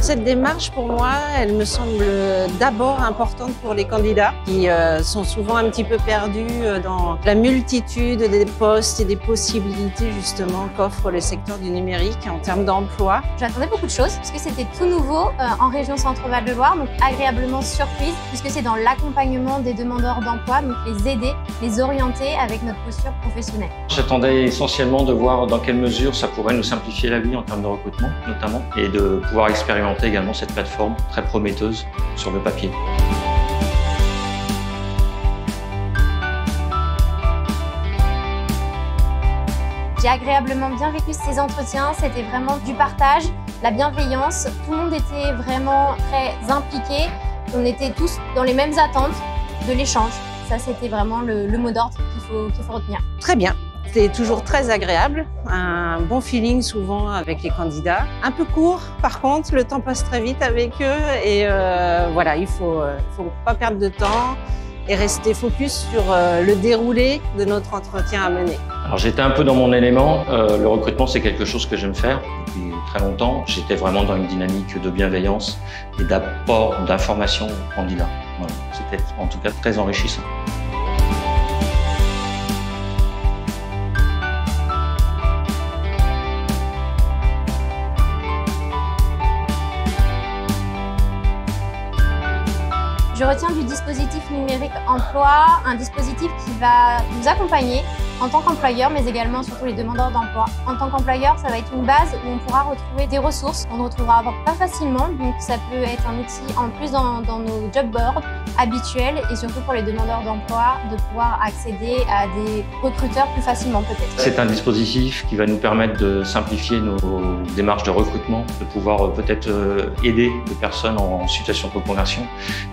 Cette démarche, pour moi, elle me semble d'abord importante pour les candidats qui sont souvent un petit peu perdus dans la multitude des postes et des possibilités justement qu'offre le secteur du numérique en termes d'emploi. J'attendais beaucoup de choses puisque c'était tout nouveau en région Centre-Val de Loire, donc agréablement surprise puisque c'est dans l'accompagnement des demandeurs d'emploi, donc les aider, les orienter avec notre posture professionnelle. J'attendais essentiellement de voir dans quelle mesure ça pourrait nous simplifier la vie en termes de recrutement notamment et de pouvoir expérimenter également cette plateforme très prometteuse sur le papier. J'ai agréablement bien vécu ces entretiens, c'était vraiment du partage, la bienveillance, tout le monde était vraiment très impliqué, on était tous dans les mêmes attentes de l'échange. Ça, c'était vraiment le mot d'ordre qu'il faut retenir. Très bien. C'est toujours très agréable, un bon feeling souvent avec les candidats. Un peu court, par contre, le temps passe très vite avec eux et voilà, il faut pas perdre de temps et rester focus sur le déroulé de notre entretien à mener. Alors j'étais un peu dans mon élément, le recrutement c'est quelque chose que j'aime faire depuis très longtemps. J'étais vraiment dans une dynamique de bienveillance et d'apport d'informations aux candidats. Voilà. C'était en tout cas très enrichissant. Je retiens du dispositif numérique emploi, un dispositif qui va nous accompagner en tant qu'employeur, mais également surtout les demandeurs d'emploi. En tant qu'employeur, ça va être une base où on pourra retrouver des ressources qu'on ne retrouvera pas facilement. Donc ça peut être un outil en plus dans nos job boards habituels et surtout pour les demandeurs d'emploi de pouvoir accéder à des recruteurs plus facilement peut-être. C'est un dispositif qui va nous permettre de simplifier nos démarches de recrutement, de pouvoir peut-être aider des personnes en situation de reconversion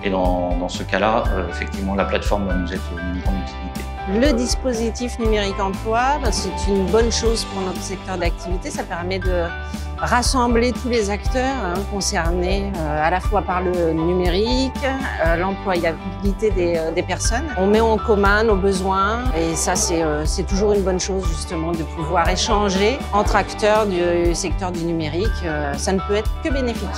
et dans ce cas-là, effectivement, la plateforme va nous être d'une grande utilité. Le dispositif numérique emploi, c'est une bonne chose pour notre secteur d'activité. Ça permet de rassembler tous les acteurs concernés à la fois par le numérique, l'employabilité des personnes. On met en commun nos besoins et ça, c'est toujours une bonne chose justement de pouvoir échanger entre acteurs du secteur du numérique. Ça ne peut être que bénéfique.